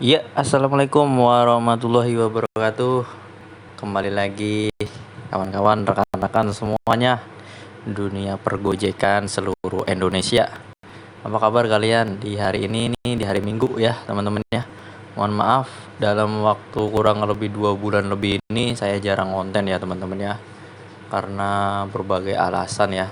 Iya, assalamualaikum warahmatullahi wabarakatuh. Kembali lagi kawan-kawan, rekan-rekan semuanya, dunia pergojekan seluruh Indonesia. Apa kabar kalian di hari ini nih, di hari Minggu ya teman-teman ya. Mohon maaf dalam waktu kurang lebih 2 bulan lebih ini saya jarang konten ya teman-teman ya. Karena berbagai alasan ya.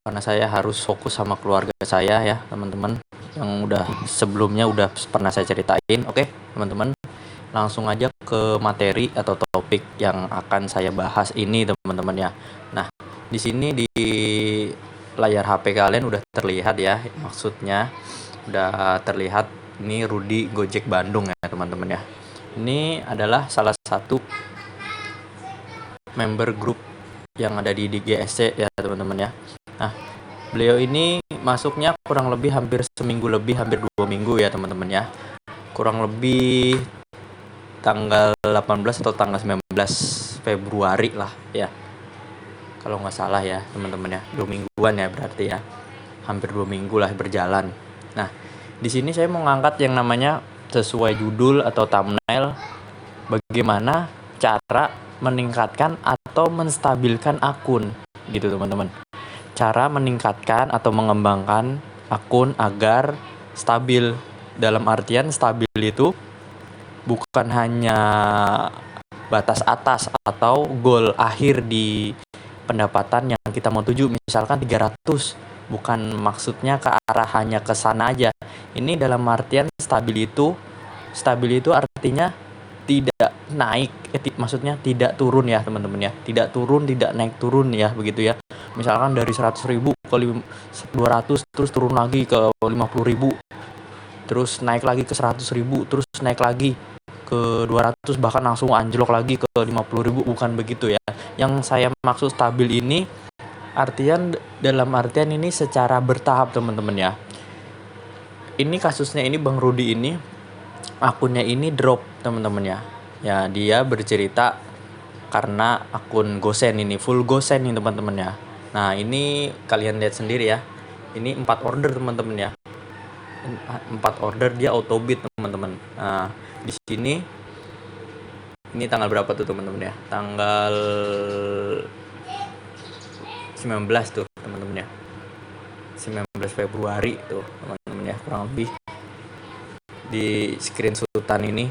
Karena saya harus fokus sama keluarga saya ya teman-teman, yang sebelumnya udah pernah saya ceritain. Oke teman-teman, langsung aja ke materi atau topik yang akan saya bahas ini teman-teman ya. Nah, di sini di layar HP kalian udah terlihat ya, maksudnya udah terlihat ini Rudy Gojek Bandung ya teman-teman ya. Ini adalah salah satu member grup yang ada di GSC ya teman-teman ya. Nah, beliau ini masuknya kurang lebih hampir seminggu lebih, hampir 2 minggu ya teman-teman ya. Kurang lebih tanggal 18 atau tanggal 19 Februari lah ya. Kalau nggak salah ya teman-teman ya. 2 mingguan ya berarti ya. Hampir 2 minggu lah berjalan. Nah, di sini saya mau ngangkat yang namanya sesuai judul atau thumbnail, bagaimana cara meningkatkan atau menstabilkan akun gitu teman-teman. Cara meningkatkan atau mengembangkan akun agar stabil. Dalam artian stabil itu bukan hanya batas atas atau goal akhir di pendapatan yang kita mau tuju, misalkan 300, bukan maksudnya ke arah hanya ke sana aja. Ini dalam artian stabil itu artinya tidak naik, maksudnya tidak turun ya teman-teman ya. Tidak turun, tidak naik turun ya, begitu ya. Misalkan dari 100.000 ke 200, terus turun lagi ke 50.000, terus naik lagi ke 100.000, terus naik lagi ke 200, bahkan langsung anjlok lagi ke 50.000, bukan begitu ya. Yang saya maksud stabil ini dalam artian ini secara bertahap teman-teman ya. Ini kasusnya ini Bang Rudy ini akunnya ini drop teman-teman ya. Ya, dia bercerita karena akun gosen ini full gosen nih teman-teman ya. Nah, ini kalian lihat sendiri ya. Ini 4 order teman-teman ya. 4 order dia auto bid teman-teman. Nah, di sini ini tanggal berapa tuh teman-teman ya? Tanggal 19 tuh teman-teman ya. 19 Februari tuh teman-teman ya, kurang lebih di screenshotan ini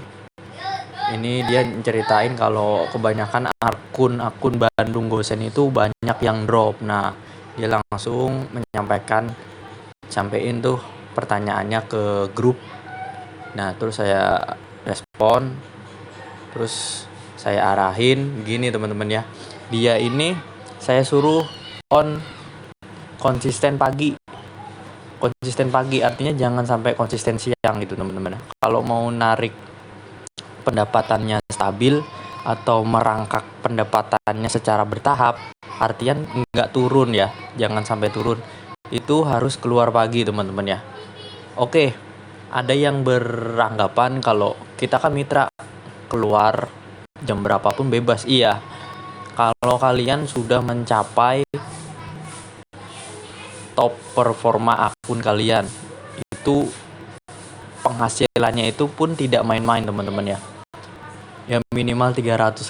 dia ceritain kalau kebanyakan akun Bandung Gosen itu banyak yang drop. Nah, dia langsung sampein tuh pertanyaannya ke grup. Nah, terus saya respon, terus saya arahin gini teman-teman ya. Dia ini saya suruh on konsisten pagi artinya jangan sampai konsisten siang gitu teman-teman. Kalau mau narik pendapatannya stabil atau merangkak pendapatannya secara bertahap, artian nggak turun ya, jangan sampai turun, itu harus keluar pagi teman-teman ya. Oke, ada yang beranggapan kalau kita kan mitra, keluar jam berapapun bebas. Iya, kalau kalian sudah mencapai top performa akun kalian, itu penghasilannya itu pun tidak main-main teman-teman ya. Ya minimal 300.000.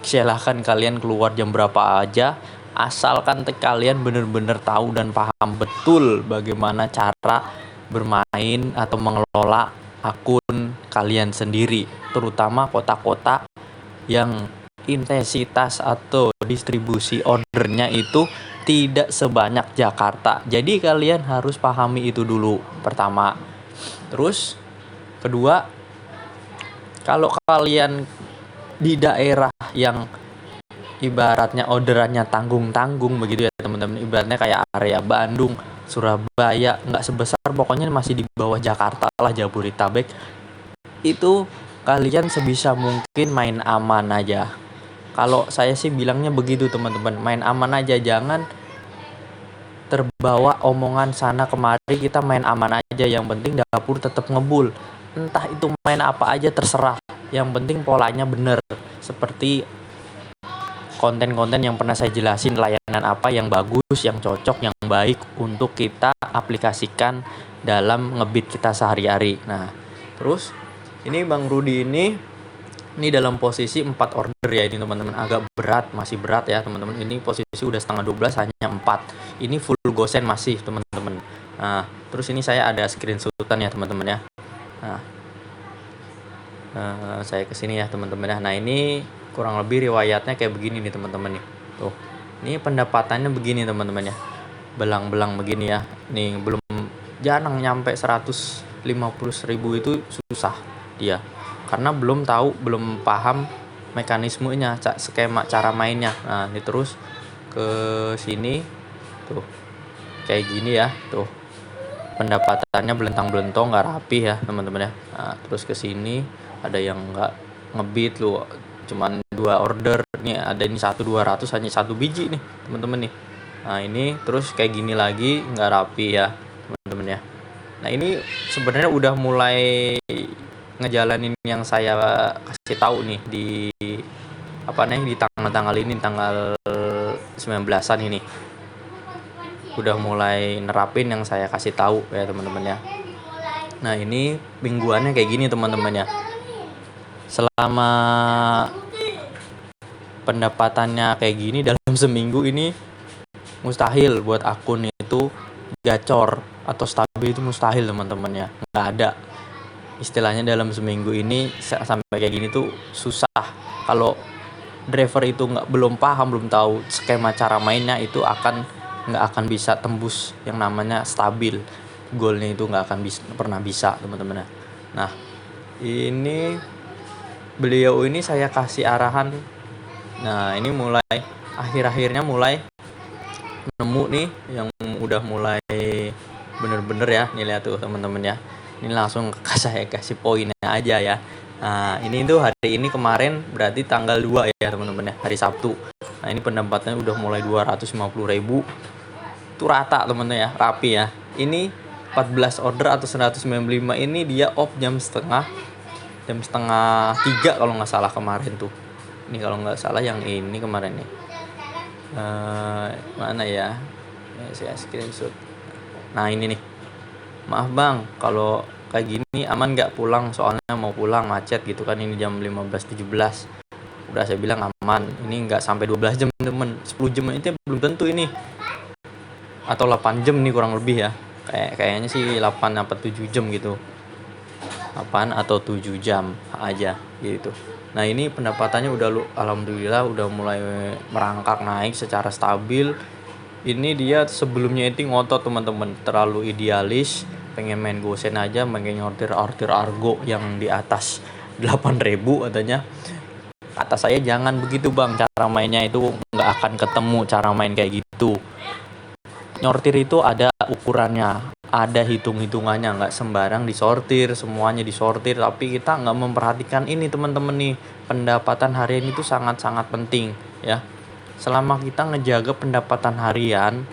Silahkan kalian keluar jam berapa aja, asalkan kalian benar-benar tahu dan paham betul bagaimana cara bermain atau mengelola akun kalian sendiri, terutama kota-kota yang intensitas atau distribusi ordernya itu tidak sebanyak Jakarta. Jadi kalian harus pahami itu dulu pertama. Terus kedua, kalau kalian di daerah yang ibaratnya orderannya tanggung-tanggung begitu ya teman-teman, ibaratnya kayak area Bandung, Surabaya, nggak sebesar, pokoknya masih di bawah Jakarta lah, Jabodetabek, itu kalian sebisa mungkin main aman aja. Kalau saya sih bilangnya begitu teman-teman, main aman aja, jangan terbawa omongan sana kemari. Kita main aman aja, yang penting dapur tetap ngebul. Entah itu main apa aja terserah, yang penting polanya bener. Seperti konten-konten yang pernah saya jelasin, layanan apa yang bagus, yang cocok, yang baik untuk kita aplikasikan dalam ngebit kita sehari-hari. Nah, Terus ini Bang Rudi ini dalam posisi 4 order ya ini teman-teman, agak berat, masih berat ya teman-teman. Ini posisi udah setengah 12 hanya 4. Ini full gosen masih teman-teman. Nah, terus ini saya ada screenshotan ya teman-teman ya. Nah, saya kesini ya teman-teman ya. Nah, ini kurang lebih riwayatnya kayak begini nih teman-teman nih. Tuh. Ini pendapatannya begini teman-teman ya. Belang-belang begini ya. Nih belum jarang nyampe 150.000 itu susah dia. Karena belum paham mekanismenya, skema cara mainnya. Nah, ini terus ke sini tuh. Kayak gini ya, tuh. Pendapatannya belentang-belentong, nggak rapi ya, teman-teman ya. Nah, terus ke sini ada yang nggak ngebit lu, cuman 2 order. Nih ada ini 1.200 hanya 1 biji nih, teman-teman nih. Nah, ini terus kayak gini lagi nggak rapi ya, teman-teman ya. Nah, ini sebenarnya udah mulai ngejalanin yang saya kasih tahu nih di di tanggal ini, tanggal 19-an ini. Udah mulai nerapin yang saya kasih tahu ya teman-teman ya. Nah, ini mingguannya kayak gini teman-teman ya. Selama pendapatannya kayak gini dalam seminggu ini mustahil buat akun itu gacor atau stabil, itu mustahil teman-teman ya. Nggak ada. Istilahnya dalam seminggu ini sampai kayak gini tuh susah. Kalau driver itu belum paham, belum tahu skema cara mainnya, itu nggak akan bisa tembus yang namanya stabil. Goalnya itu nggak akan pernah bisa teman-teman. Nah, ini beliau ini saya kasih arahan. Nah, ini mulai akhir-akhirnya mulai nemu nih yang udah mulai bener-bener ya. Nih lihat tuh teman-teman ya. Ini langsung saya kasih poinnya aja ya. Nah, ini tuh hari ini kemarin berarti tanggal 2 ya teman-teman ya, hari Sabtu. Nah, ini pendapatannya udah mulai 250.000. Itu rata teman-teman ya, rapi ya. Ini 14 order atau 195 ini dia off jam setengah 3 kalau nggak salah kemarin tuh. Ini kalau nggak salah yang ini kemarin nih. Mana ya? Saya screenshot. Nah, ini nih. Maaf Bang, kalau kayak gini aman nggak pulang, soalnya mau pulang macet gitu kan. Ini jam 15.17. Udah saya bilang aman. Ini nggak sampai 12 jam temen, 10 jam itu belum tentu ini. Atau 8 jam nih kurang lebih ya. Kayaknya sih 8 atau 7 jam gitu. 8 atau 7 jam aja gitu. Nah, ini pendapatannya alhamdulillah udah mulai merangkak naik secara stabil. Ini dia sebelumnya itu ngotot teman-teman, terlalu idealis, pengen main gosen aja, pengen order argo yang di atas 8.000 katanya. Kata saya jangan begitu Bang, cara mainnya itu nggak akan ketemu cara main kayak gitu. Nyortir itu ada ukurannya, ada hitung-hitungannya, nggak sembarang disortir, semuanya disortir. Tapi kita nggak memperhatikan ini teman-teman nih, pendapatan harian itu sangat-sangat penting ya. Selama kita ngejaga pendapatan harian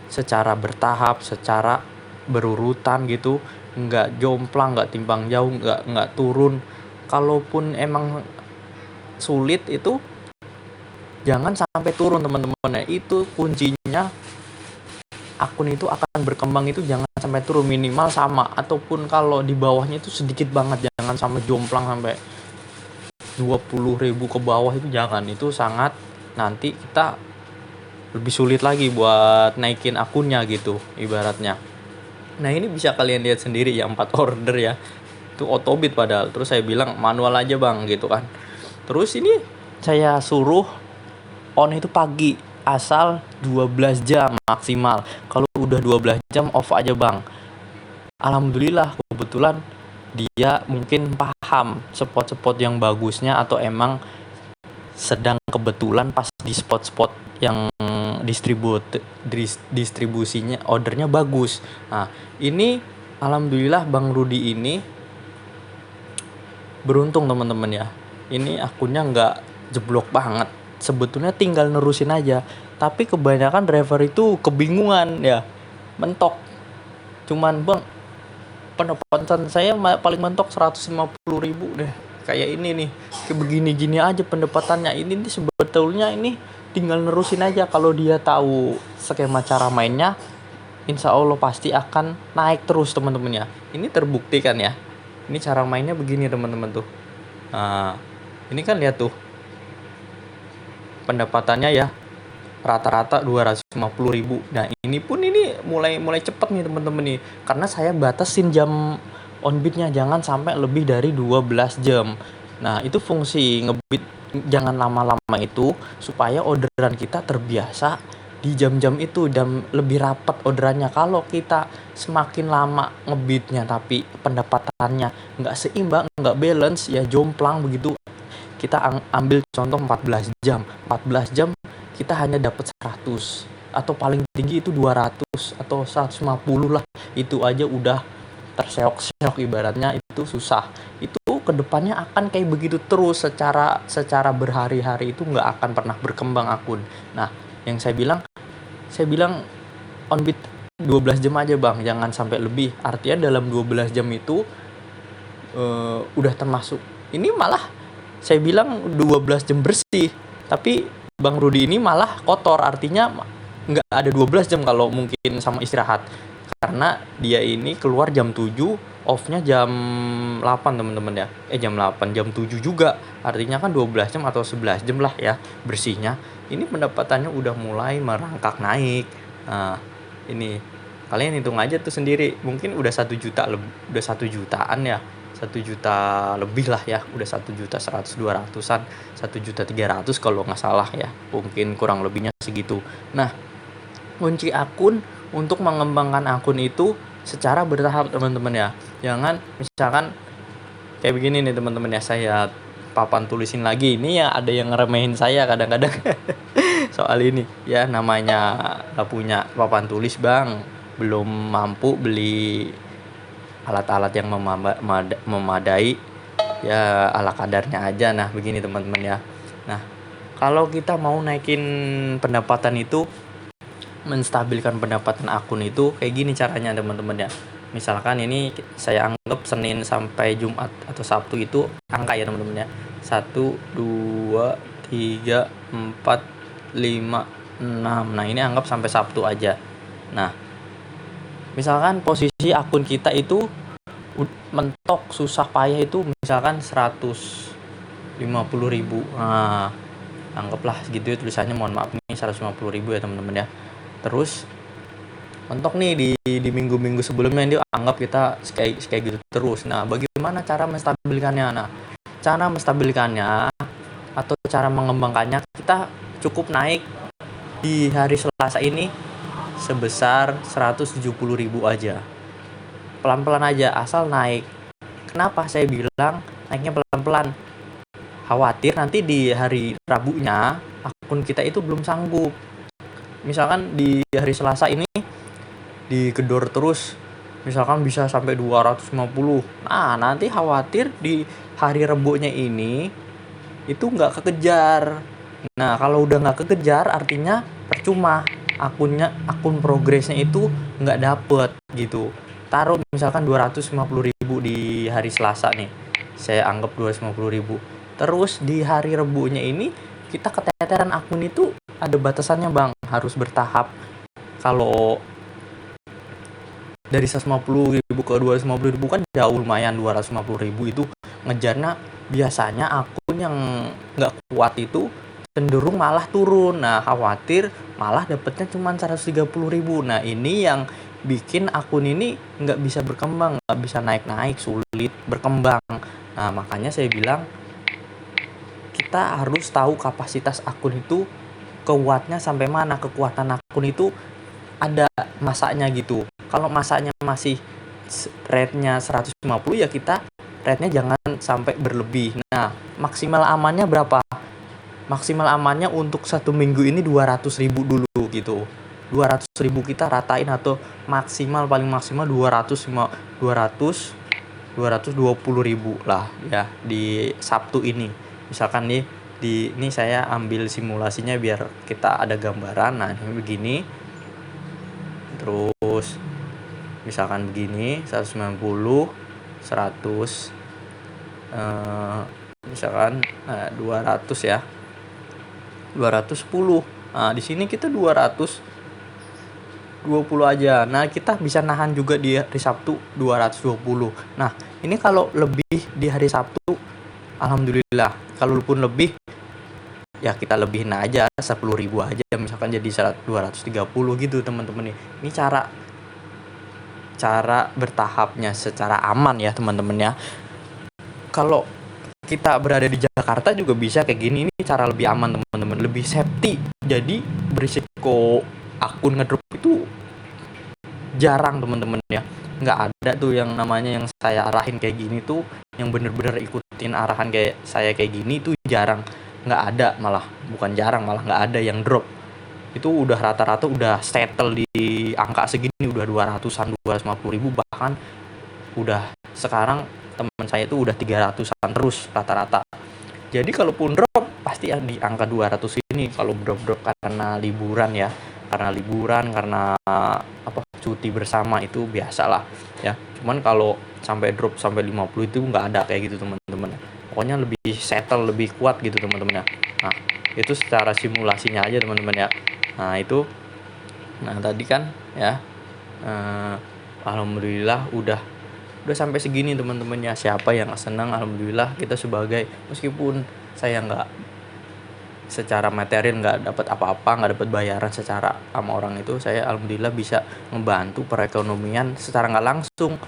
secara bertahap, secara berurutan gitu, nggak jomplang, nggak timbang jauh, nggak turun. Kalaupun emang sulit itu jangan sampai turun teman-teman ya. Itu kuncinya, akun itu akan berkembang itu jangan sampai turun, minimal sama, ataupun kalau di bawahnya itu sedikit banget, jangan sampai jomplang sampai 20.000 ke bawah, itu jangan. Itu sangat nanti kita lebih sulit lagi buat naikin akunnya gitu ibaratnya. Nah, ini bisa kalian lihat sendiri ya, 4 order ya, itu autobid padahal. Terus saya bilang manual aja Bang gitu kan. Terus ini saya suruh on itu pagi, asal 12 jam maksimal. Kalau udah 12 jam off aja Bang. Alhamdulillah kebetulan dia mungkin paham spot-spot yang bagusnya, atau emang sedang kebetulan pas di spot-spot yang distribusinya ordernya bagus. Nah, ini alhamdulillah Bang Rudi ini beruntung teman-teman ya. Ini akunnya nggak jeblok banget. Sebetulnya tinggal nerusin aja. Tapi kebanyakan driver itu kebingungan ya, mentok. Cuman Bang, pendapatan saya paling mentok 150.000 deh. Kayak ini nih, kayak begini-gini aja pendapatannya. Ini nih sebetulnya ini tinggal nerusin aja. Kalau dia tahu skema cara mainnya, insya Allah pasti akan naik terus teman-teman ya. Ini terbukti kan ya. Ini cara mainnya begini teman-teman tuh. Nah, ini kan lihat tuh pendapatannya ya, rata-rata 250.000. Nah, ini pun ini mulai cepet nih teman-teman nih. Karena saya batasin jam on beatnya jangan sampai lebih dari 12 jam. Nah, itu fungsi ngebeat jangan lama-lama itu supaya orderan kita terbiasa di jam-jam itu dan lebih rapat orderannya. Kalau kita semakin lama ngebeatnya tapi pendapatannya nggak seimbang, nggak balance, ya jomplang begitu. Kita ambil contoh 14 jam. 14 jam kita hanya dapat 100 atau paling tinggi itu 200 atau 150 lah. Itu aja udah terseok-seok, ibaratnya itu susah. Itu kedepannya akan kayak begitu terus secara berhari-hari, itu nggak akan pernah berkembang akun. Nah, yang saya bilang on beat 12 jam aja bang, jangan sampai lebih. Artinya dalam 12 jam itu udah termasuk, ini malah saya bilang 12 jam bersih, tapi Bang Rudi ini malah kotor, artinya nggak ada 12 jam kalau mungkin sama istirahat. Karena dia ini keluar jam 7, off-nya jam 8 teman-teman ya. Jam 8, jam 7 juga. Artinya kan 12 jam atau 11 jam lah ya bersihnya. Ini pendapatannya udah mulai merangkak naik. Nah, ini kalian hitung aja tuh sendiri. Mungkin udah 1 juta udah 1 jutaan ya. 1 juta lebih lah ya, udah 1.100.000 200-an, 1.300.000 kalau nggak salah ya, mungkin kurang lebihnya segitu. Nah, kunci akun untuk mengembangkan akun itu secara bertahap teman-teman ya. Jangan misalkan kayak begini nih teman-teman ya, saya papan tulisin lagi. Ini ya ada yang ngeremehin saya kadang-kadang soal ini ya, namanya nggak punya papan tulis bang, belum mampu beli alat-alat yang memadai ya, ala kadarnya aja. Nah begini teman-teman ya. Nah, kalau kita mau naikin pendapatan itu, menstabilkan pendapatan akun itu kayak gini caranya teman-teman ya. Misalkan ini saya anggap Senin sampai Jumat atau Sabtu itu angka ya teman-teman ya, 1, 2, 3, 4, 5, 6. Nah ini anggap sampai Sabtu aja. Nah misalkan posisi akun kita itu mentok susah payah itu misalkan 150.000. Nah anggaplah segitu ya tulisannya, mohon maaf nih 150.000 ya teman-teman ya. Terus mentok nih di minggu-minggu sebelumnya, dia anggap kita kayak gitu terus. Nah bagaimana cara menstabilkannya? Nah cara menstabilkannya atau cara mengembangkannya, kita cukup naik di hari Selasa ini sebesar 170.000 aja, pelan-pelan aja, asal naik. Kenapa saya bilang naiknya pelan-pelan? Khawatir nanti di hari Rabunya akun kita itu belum sanggup. Misalkan di hari Selasa ini digedor terus, misalkan bisa sampai 250. Nah nanti khawatir di hari Rebunya ini itu nggak kekejar. Nah kalau udah nggak kekejar artinya percuma, akun progresnya itu nggak dapet gitu. Taruh misalkan 250.000 di hari Selasa nih, saya anggap 250.000. Terus di hari Rebunya ini kita keteteran akun itu ada batasannya bang, harus bertahap. Kalau dari 150.000 ke 250.000 kan jauh lumayan. 250.000 itu ngejarnya biasanya akun yang nggak kuat itu cenderung malah turun. Nah khawatir malah dapetnya cuma 130.000. Nah ini yang bikin akun ini nggak bisa berkembang, nggak bisa naik-naik, sulit berkembang. Nah makanya saya bilang kita harus tahu kapasitas akun itu kuatnya sampai mana. Kekuatan akun itu ada masanya gitu. Kalau masanya masih rate-nya 150 ya kita rate-nya jangan sampai berlebih. Nah maksimal amannya berapa? Maksimal amannya untuk 1 minggu ini 200.000 dulu gitu. 200.000 kita ratain, atau paling maksimal 220.000 lah ya di Sabtu ini. Misalkan nih ini saya ambil simulasinya biar kita ada gambaran. Nah ini begini, terus misalkan begini 190, 100, misalkan 200 ya, 210. Nah di sini kita 200 20 aja. Nah, kita bisa nahan juga di hari Sabtu 220. Nah, ini kalau lebih di hari Sabtu, alhamdulillah. Kalau pun lebih, ya kita lebihin aja 10.000 aja, misalkan jadi 230 gitu teman-teman nih. Ini cara bertahapnya secara aman ya teman-teman ya. Kalau kita berada di Jakarta juga bisa kayak gini. Ini cara lebih aman teman-teman, lebih safety. Jadi berisiko akun ngedrop itu jarang teman-teman ya. Nggak ada tuh yang namanya yang saya arahin kayak gini tuh, yang bener-bener ikutin arahan kayak saya kayak gini tuh jarang. Nggak ada, malah bukan jarang, malah nggak ada yang drop. Itu udah rata-rata udah settle di angka segini, udah 200-an, 250.000, bahkan udah sekarang teman saya itu udah 300-an terus rata-rata. Jadi kalaupun drop pasti di angka 200 ini. Kalau drop karena liburan ya, karena cuti bersama itu biasalah ya. Cuman kalau sampai drop sampai 50 itu nggak ada kayak gitu teman-teman. Pokoknya lebih settle, lebih kuat gitu teman-teman ya. Nah, itu secara simulasinya aja teman-teman ya. Nah, itu tadi kan ya, alhamdulillah udah sampai segini teman-teman ya. Siapa yang senang, alhamdulillah. Kita sebagai, meskipun saya nggak secara material nggak dapat apa-apa, nggak dapat bayaran secara sama orang itu, saya alhamdulillah bisa membantu perekonomian secara nggak langsung,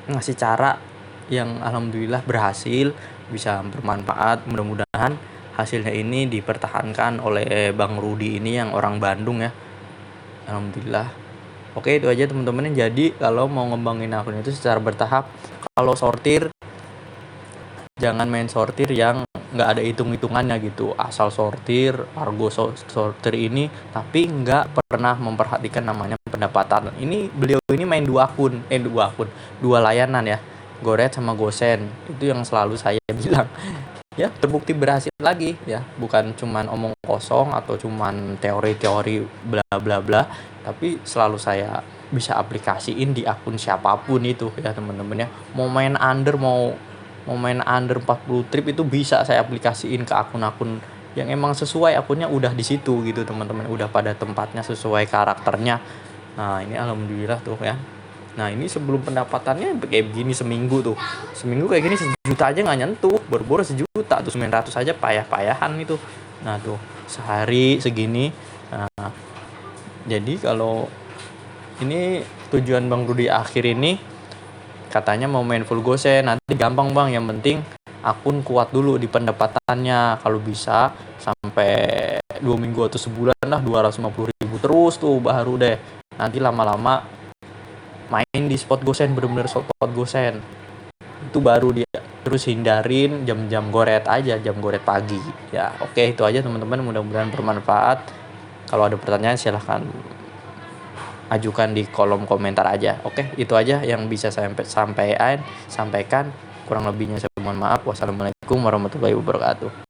ngasih cara yang alhamdulillah berhasil, bisa bermanfaat. Mudah-mudahan hasilnya ini dipertahankan oleh Bang Rudi ini yang orang Bandung ya, alhamdulillah. Oke, itu aja teman-teman. Jadi kalau mau ngembangin akun itu secara bertahap. Kalau sortir, jangan main sortir yang nggak ada hitung-hitungannya gitu, asal sortir, argo sortir ini, tapi nggak pernah memperhatikan namanya pendapatan. Ini beliau ini main dua akun, dua layanan ya, Goret sama Gosen. Itu yang selalu saya bilang ya, terbukti berhasil lagi ya, bukan cuman omong kosong atau cuman teori-teori bla bla bla, tapi selalu saya bisa aplikasiin di akun siapapun itu ya teman-teman ya. Mau main under 40 trip itu bisa saya aplikasiin ke akun-akun yang emang sesuai, akunnya udah di situ gitu teman-teman, udah pada tempatnya sesuai karakternya. Nah, ini alhamdulillah tuh ya. Nah, ini sebelum pendapatannya kayak begini seminggu kayak gini 1 juta aja nggak nyentuh, baru 1 juta tuh 900 aja payah-payahan itu. Nah tuh sehari segini. Nah, jadi kalau ini tujuan Bang Rudi akhir ini, katanya mau main full gosen. Nanti gampang Bang, yang penting akun kuat dulu di pendapatannya. Kalau bisa sampai 2 minggu atau sebulan lah 250.000 terus tuh baru deh. Nanti lama-lama main di spot gosen, bener-bener spot gosen itu baru dia. Terus hindarin jam-jam goret aja, jam goret pagi ya. Oke, itu aja teman-teman, mudah-mudahan bermanfaat. Kalau ada pertanyaan silahkan ajukan di kolom komentar aja. Oke, itu aja yang bisa saya sampaikan. Kurang lebihnya saya mohon maaf. Wassalamualaikum warahmatullahi wabarakatuh.